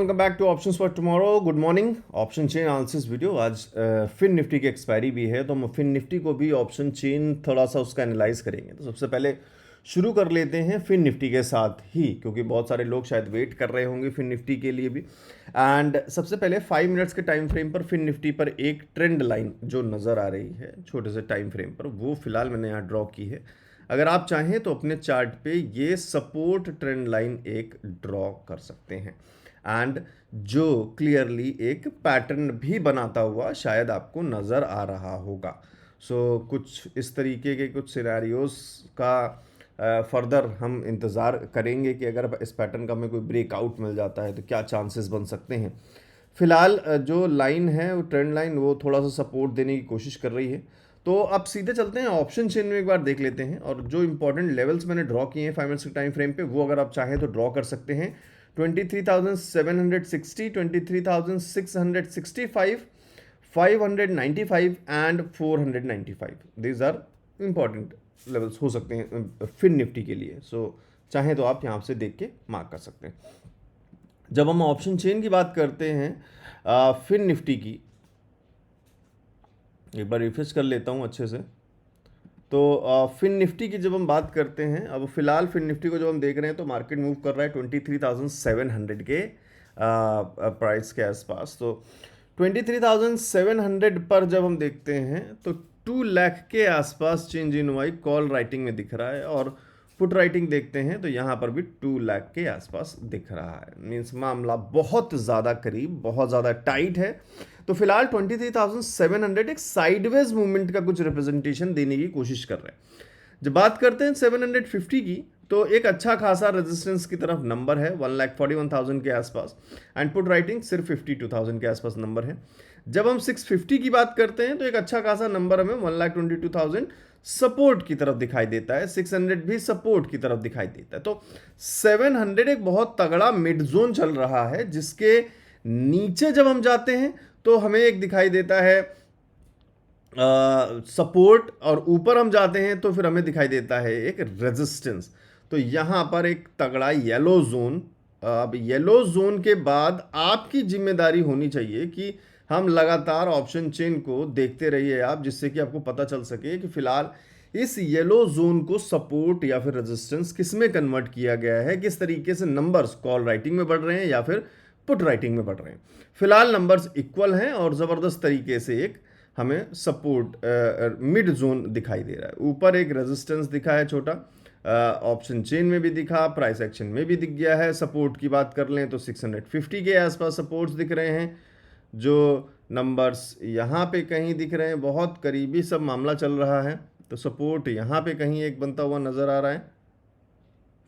Welcome back two options for tomorrow. Good morning. Option chain analysis video. आज fin Nifty की expiry भी है तो हम फिन निफ्टी को भी ऑप्शन चेन थोड़ा सा उसका एनालाइज करेंगे। तो सबसे पहले शुरू कर लेते हैं फिन निफ्टी के साथ ही, क्योंकि बहुत सारे लोग शायद वेट कर रहे होंगे फिन निफ्टी के लिए भी। एंड सबसे पहले 5 मिनट्स के टाइम फ्रेम पर फिन निफ्टी पर एक ट्रेंड लाइन जो नज़र आ रही है छोटे से टाइम फ्रेम पर, वो फिलहाल मैंने यहाँ ड्रॉ की है। अगर आप चाहें तो अपने चार्ट पे ये सपोर्ट ट्रेंड लाइन एक ड्रॉ कर सकते हैं एंड जो क्लियरली एक पैटर्न भी बनाता हुआ शायद आपको नज़र आ रहा होगा। कुछ इस तरीके के कुछ सिनेरियोज का फर्दर हम इंतज़ार करेंगे कि अगर इस पैटर्न का हमें कोई ब्रेकआउट मिल जाता है तो क्या चांसेस बन सकते हैं। फिलहाल जो लाइन है वो ट्रेंड लाइन वो थोड़ा सा सपोर्ट देने की कोशिश कर रही है। तो अब सीधे चलते हैं ऑप्शन चेन में, एक बार देख लेते हैं। और जो इंपॉर्टेंट लेवल्स मैंने ड्रॉ किए हैं 5 मिनट्स के टाइम फ्रेम पे, वो अगर आप चाहें तो ड्रॉ कर सकते हैं। 23,760, 23,665, 595 and 495। These are important levels हो सकते हैं फिन निफ्टी के लिए। चाहें तो आप यहाँ से देख के मार्क कर सकते हैं। जब हम ऑप्शन चेन की बात करते हैं फिन निफ्टी की, एक बार रिफ्रेश कर लेता हूँ अच्छे से। तो फिन निफ्टी की जब हम बात करते हैं, अब फिलहाल फिन निफ्टी को जब हम देख रहे हैं तो मार्केट मूव कर रहा है 23,700 के प्राइस के आसपास। तो 23,700 पर जब हम देखते हैं तो 2 लाख के आसपास change in Y call writing में दिख रहा है, और पुट राइटिंग देखते हैं तो यहाँ पर भी 2 लाख के आसपास दिख रहा है। मीन्स मामला बहुत ज़्यादा करीब, बहुत ज़्यादा टाइट है। तो फिलहाल 23,700 एक साइडवेज मूवमेंट का कुछ रिप्रेजेंटेशन देने की कोशिश कर रहे हैं। जब बात करते हैं 750 की, तो एक अच्छा खासा रेजिस्टेंस की तरफ नंबर है 1,41,000 के आसपास, एंड पुट राइटिंग सिर्फ 52,000 के आसपास नंबर है। जब हम 650 की बात करते हैं तो एक अच्छा खासा नंबर हमें 1,22,000 सपोर्ट की तरफ दिखाई देता है, 600 भी सपोर्ट की तरफ दिखाई देता है। तो 700 एक बहुत तगड़ा मिड जोन चल रहा है, जिसके नीचे जब हम जाते हैं तो हमें एक दिखाई देता है सपोर्ट, और ऊपर हम जाते हैं तो फिर हमें दिखाई देता है एक रेजिस्टेंस। तो यहाँ पर एक तगड़ा येलो जोन। अब येलो जोन के बाद आपकी जिम्मेदारी होनी चाहिए कि हम लगातार ऑप्शन चेन को देखते रहिए आप, जिससे कि आपको पता चल सके कि फिलहाल इस येलो जोन को सपोर्ट या फिर रेजिस्टेंस किस में कन्वर्ट किया गया है, किस तरीके से नंबर्स कॉल राइटिंग में बढ़ रहे हैं या फिर पुट राइटिंग में बढ़ रहे हैं। फिलहाल नंबर्स इक्वल हैं और ज़बरदस्त तरीके से एक हमें सपोर्ट मिड जोन दिखाई दे रहा है। ऊपर एक रेजिस्टेंस दिखा है छोटा, ऑप्शन चेन में भी दिखा, प्राइस एक्शन में भी दिख गया है। सपोर्ट की बात कर लें तो 650 के आसपास सपोर्ट्स दिख रहे हैं, जो नंबर्स यहाँ पे कहीं दिख रहे हैं, बहुत करीबी सब मामला चल रहा है। तो सपोर्ट यहाँ पे कहीं एक बनता हुआ नज़र आ रहा है।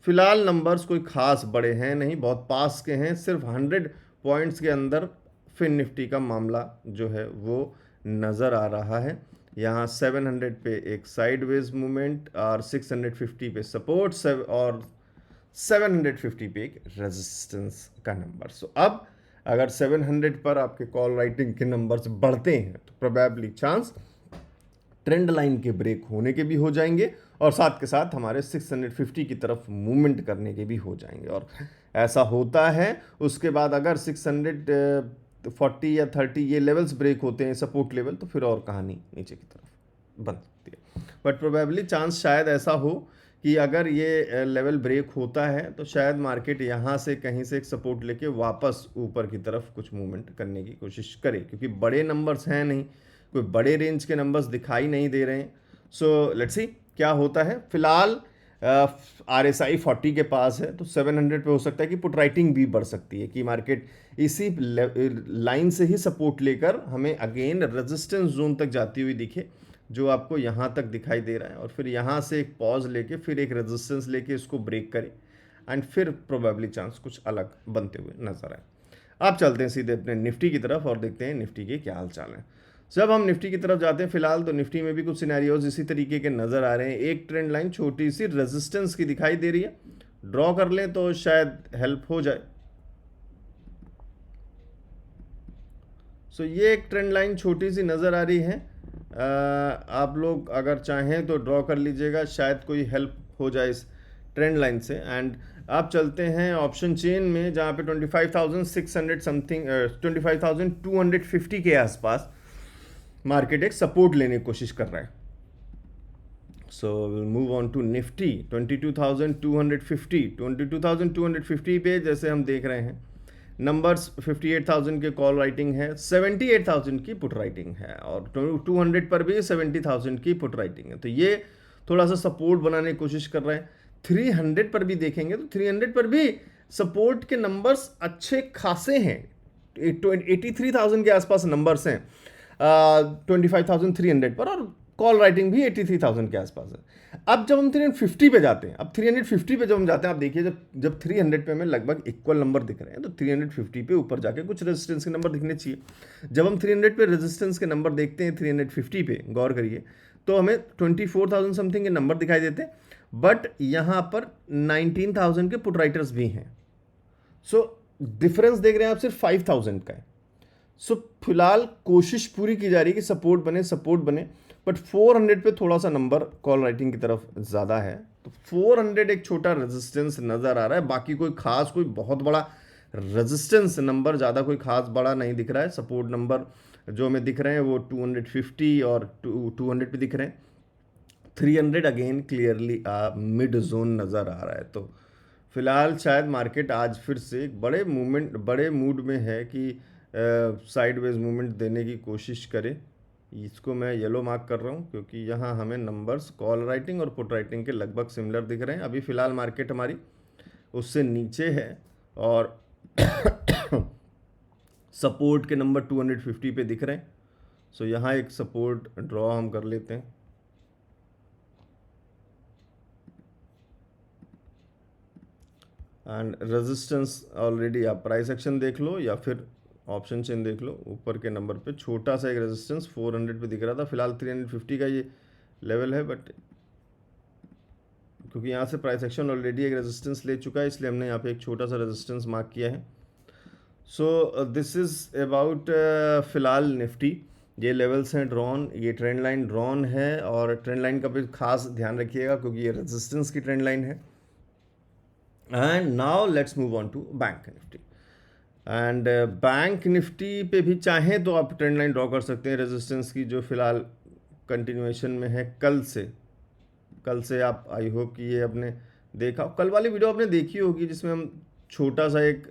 फिलहाल नंबर्स कोई खास बड़े हैं नहीं, बहुत पास के हैं, सिर्फ 100 पॉइंट्स के अंदर फिन निफ्टी का मामला जो है वो नज़र आ रहा है। यहाँ 700 पे एक साइडवेज मूवमेंट और 650 पे सपोर्ट और 750 पे एक रेजिस्टेंस का नंबर। अब अगर 700 पर आपके कॉल राइटिंग के नंबर्स बढ़ते हैं तो प्रोबेबली चांस ट्रेंड लाइन के ब्रेक होने के भी हो जाएंगे, और साथ के साथ हमारे 650 की तरफ मूवमेंट करने के भी हो जाएंगे। और ऐसा होता है उसके बाद अगर 640 या 30 ये लेवल्स ब्रेक होते हैं सपोर्ट लेवल, तो फिर और कहानी नीचे की तरफ बन सकती है। बट प्रोबेबली चांस शायद ऐसा हो कि अगर ये लेवल ब्रेक होता है तो शायद मार्केट यहाँ से कहीं से एक सपोर्ट लेके वापस ऊपर की तरफ कुछ मूवमेंट करने की कोशिश करे, क्योंकि बड़े नंबर्स हैं नहीं, कोई बड़े रेंज के नंबर्स दिखाई नहीं दे रहे हैं। लेट्स सी क्या होता है। फिलहाल RSI 40 के पास है, तो 700 पे हो सकता है कि पुट राइटिंग भी बढ़ सकती है, कि मार्केट इसी लाइन से ही सपोर्ट लेकर हमें अगेन रेजिस्टेंस जोन तक जाती हुई दिखे, जो आपको यहाँ तक दिखाई दे रहा है, और फिर यहाँ से एक पॉज लेके फिर एक रेजिस्टेंस लेके इसको ब्रेक करे, एंड फिर प्रोबेबली चांस कुछ अलग बनते हुए नजर आए। आप चलते हैं सीधे अपने निफ्टी की तरफ और देखते हैं निफ्टी के क्या हाल चाल है। जब हम निफ्टी की तरफ जाते हैं फिलहाल, तो निफ्टी में भी कुछ सिनेरियोज इसी तरीके के नज़र आ रहे हैं। एक ट्रेंड लाइन छोटी सी रेजिस्टेंस की दिखाई दे रही है, ड्रॉ कर लें तो शायद हेल्प हो जाए। ये एक ट्रेंड लाइन छोटी सी नज़र आ रही है, आप लोग अगर चाहें तो ड्रॉ कर लीजिएगा, शायद कोई हेल्प हो जाए इस ट्रेंड लाइन से। एंड आप चलते हैं ऑप्शन चेन में जहाँ पे 25,600 समथिंग 25,250 के आसपास मार्केट एक सपोर्ट लेने की कोशिश कर रहा है. So will move on to Nifty 22,250 पे जैसे हम देख रहे हैं नंबर्स 58,000 के कॉल राइटिंग है, 78,000 की पुट राइटिंग है और 200 पर भी 70,000 की पुट राइटिंग है. तो ये थोड़ा सा सपोर्ट बनाने की कोशिश कर रहे हैं. 300 पर भी देखेंगे तो 300 पर भी सपोर्ट के नंबर्स अच्छे खासे हैं. 83,000 के आसपास नंबर्स हैं 25,300 पर और कॉल राइटिंग भी 83,000 के आसपास है. अब जब हम 350 पे जाते हैं, अब 350 पे जब हम जाते हैं, आप देखिए जब 300 पे हमें लगभग इक्वल नंबर दिख रहे हैं तो 350 पे ऊपर जाके कुछ रेजिस्टेंस के नंबर दिखने चाहिए. जब हम 300 पे रेजिस्टेंस के नंबर देखते हैं 350 पे गौर करिए तो हमें 24,000 समथिंग के नंबर दिखाई देते हैं, बट यहाँ पर 19,000 के पुट राइटर्स भी हैं. सो डिफरेंस देख रहे हैं आप सिर्फ 5,000 का है. सो फिलहाल कोशिश पूरी की जा रही है कि सपोर्ट बने बट 400 पे थोड़ा सा नंबर कॉल राइटिंग की तरफ ज़्यादा है. तो 400 एक छोटा रेजिस्टेंस नज़र आ रहा है. बाकी कोई बहुत बड़ा रेजिस्टेंस नंबर ज़्यादा कोई खास बड़ा नहीं दिख रहा है. सपोर्ट नंबर जो हमें दिख रहे हैं वो 250 और 200 पे दिख रहे हैं. 300 अगेन क्लियरली मिड जोन नज़र आ रहा है. तो फिलहाल शायद मार्केट आज फिर से एक बड़े मूड में है कि साइडवेज मूवमेंट देने की कोशिश करे. इसको मैं येलो मार्क कर रहा हूँ क्योंकि यहाँ हमें नंबर्स कॉल राइटिंग और पुट राइटिंग के लगभग सिमिलर दिख रहे हैं. अभी फ़िलहाल मार्केट हमारी उससे नीचे है और सपोर्ट के नंबर 250 पे दिख रहे हैं. सो यहाँ एक सपोर्ट ड्रॉ हम कर लेते हैं. एंड रेजिस्टेंस ऑलरेडी आप प्राइस एक्शन देख लो या फिर ऑप्शन चेन देख लो. ऊपर के नंबर पे छोटा सा एक रेजिस्टेंस 400 पे दिख रहा था. फिलहाल 350 का ये लेवल है, बट क्योंकि यहाँ से प्राइस एक्शन ऑलरेडी एक रेजिस्टेंस ले चुका है इसलिए हमने यहाँ पे एक छोटा सा रेजिस्टेंस मार्क किया है. सो दिस इज़ अबाउट फिलहाल निफ्टी. ये लेवल्स हैं ड्रॉन, ये ट्रेंड लाइन ड्रॉन है और ट्रेंड लाइन का भी खास ध्यान रखिएगा क्योंकि ये रेजिस्टेंस की ट्रेंड लाइन है. And now let's move on to bank Nifty. And bank Nifty पे भी चाहें तो आप ट्रेंड लाइन ड्रॉ कर सकते हैं रेजिस्टेंस की, जो फिलहाल कंटिन्यूएशन में है कल से. आप आई होप कि ये आपने देखा, कल वाली वीडियो आपने देखी होगी जिसमें हम छोटा सा एक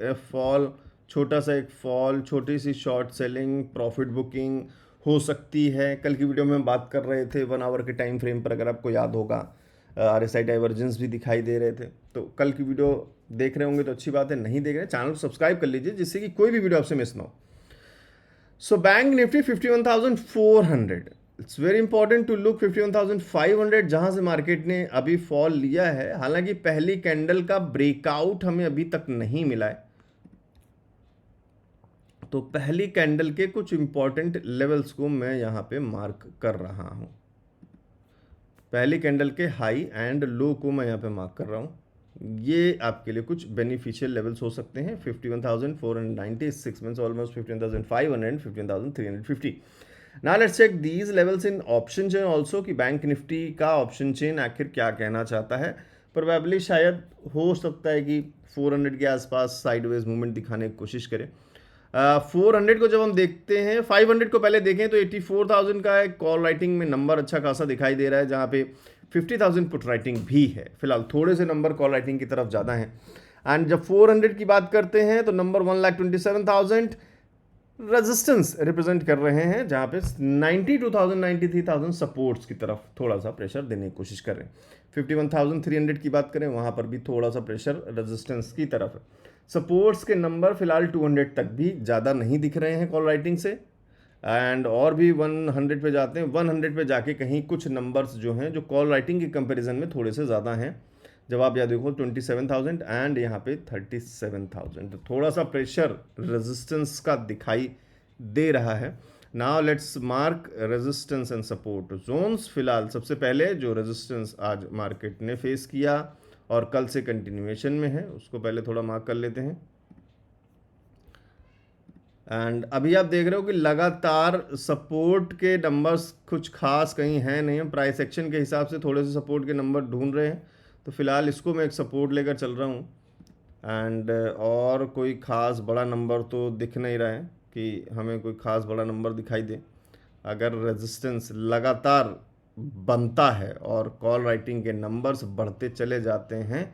फॉल छोटी सी शॉर्ट सेलिंग प्रॉफिट बुकिंग हो सकती है. कल की वीडियो में हम बात कर रहे थे 1 आवर के टाइम फ्रेम पर, अगर आपको याद होगा RSI डाइवर्जेंस भी दिखाई दे रहे थे. तो कल की वीडियो देख रहे होंगे तो अच्छी बात है, नहीं देख रहे चैनल को सब्सक्राइब कर लीजिए जिससे कि कोई भी वीडियो आपसे मिस ना हो. So bank Nifty 51,400. It's very important to look 51,500 जहां से मार्केट ने अभी फॉल लिया है. हालांकि पहली कैंडल का ब्रेकआउट हमें अभी तक नहीं मिला है, तो पहली कैंडल के कुछ इंपॉर्टेंट लेवल्स को मैं यहाँ पे मार्क कर रहा हूँ. पहली कैंडल के हाई एंड लो को मैं यहाँ पे मार्क कर रहा हूँ. ये आपके लिए कुछ बेनिफिशियल लेवल्स हो सकते हैं. 51,496 means almost 15,500 15,350. Now let's check these levels in option chain also कि बैंक निफ्टी का ऑप्शन चेन आखिर क्या कहना चाहता है. प्रोबेबली शायद हो सकता है कि 400 के आसपास साइडवेज मूवमेंट दिखाने की कोशिश करें. 400 को जब हम देखते हैं, 500 को पहले देखें तो 84,000 का एक कॉल राइटिंग में नंबर अच्छा खासा दिखाई दे रहा है जहाँ पे 50,000 पुट राइटिंग भी है. फिलहाल थोड़े से नंबर कॉल राइटिंग की तरफ ज़्यादा हैं. एंड जब 400 की बात करते हैं तो नंबर 1,27,000 रेजिस्टेंस रिप्रेजेंट कर रहे हैं जहाँ पे 92,000 93,000 सपोर्ट्स की तरफ थोड़ा सा प्रेशर देने की कोशिश कर रहे हैं. 51,300 की बात करें वहाँ पर भी थोड़ा सा प्रेशर रेजिस्टेंस की तरफ है. सपोर्ट्स के नंबर फिलहाल 200 तक भी ज़्यादा नहीं दिख रहे हैं कॉल राइटिंग से. एंड और भी 100 पे जाते हैं, 100 पे जाके कहीं कुछ नंबर्स जो हैं जो कॉल राइटिंग के कंपैरिजन में थोड़े से ज़्यादा हैं. जब आप यहाँ देखो 27,000 एंड यहाँ पे 37,000, तो थोड़ा सा प्रेशर रेजिस्टेंस का दिखाई दे रहा है. Now let's mark resistance and support zones. फिलहाल सबसे पहले जो रेजिस्टेंस आज मार्केट ने फेस किया और कल से कंटिन्यूएशन में है उसको पहले थोड़ा मार्क कर लेते हैं. एंड अभी आप देख रहे हो कि लगातार सपोर्ट के नंबर्स कुछ खास कहीं हैं नहीं. हम प्राइस एक्शन के हिसाब से थोड़े से सपोर्ट के नंबर ढूंढ रहे हैं, तो फिलहाल इसको मैं एक सपोर्ट लेकर चल रहा हूँ. एंड और कोई ख़ास बड़ा नंबर तो दिख नहीं रहा है कि हमें कोई ख़ास बड़ा नंबर दिखाई दे। अगर रेजिस्टेंस लगातार बनता है और कॉल राइटिंग के नंबर्स बढ़ते चले जाते हैं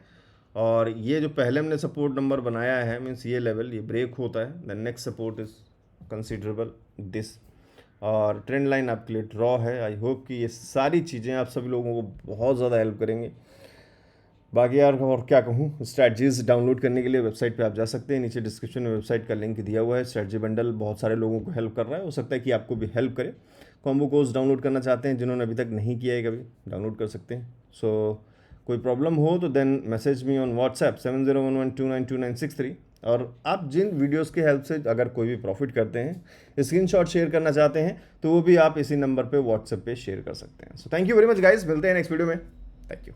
और ये जो पहले हमने सपोर्ट नंबर बनाया है मीन्स ये लेवल ये ब्रेक होता है, the next support is considerable this, और ट्रेंड लाइन आपके लिए ड्रॉ है। आई होप कि ये सारी चीज़ें आप सभी लोगों को बहुत ज़्यादा हेल्प करेंगे। बाकी यार और क्या कहूँ, स्ट्रैटजीज डाउनलोड करने के लिए वेबसाइट पे आप जा सकते हैं, नीचे डिस्क्रिप्शन में वेबसाइट का लिंक दिया हुआ है। स्ट्रैटजी बंडल बहुत सारे लोगों को हेल्प कर रहा है, हो सकता है कि आपको भी हेल्प करे। कॉम्बो कोर्स डाउनलोड करना चाहते हैं जिन्होंने अभी तक नहीं किया है कभी, डाउनलोड कर सकते हैं। सो कोई प्रॉब्लम हो तो then message me on WhatsApp 7011292963। और आप जिन वीडियोस की हेल्प से अगर कोई भी प्रॉफिट करते हैं, स्क्रीनशॉट शेयर करना चाहते हैं, तो वो भी आप इसी नंबर पे व्हाट्सएप पे शेयर कर सकते हैं। So thank you very much guys, मिलते हैं नेक्स्ट वीडियो में। Thank you.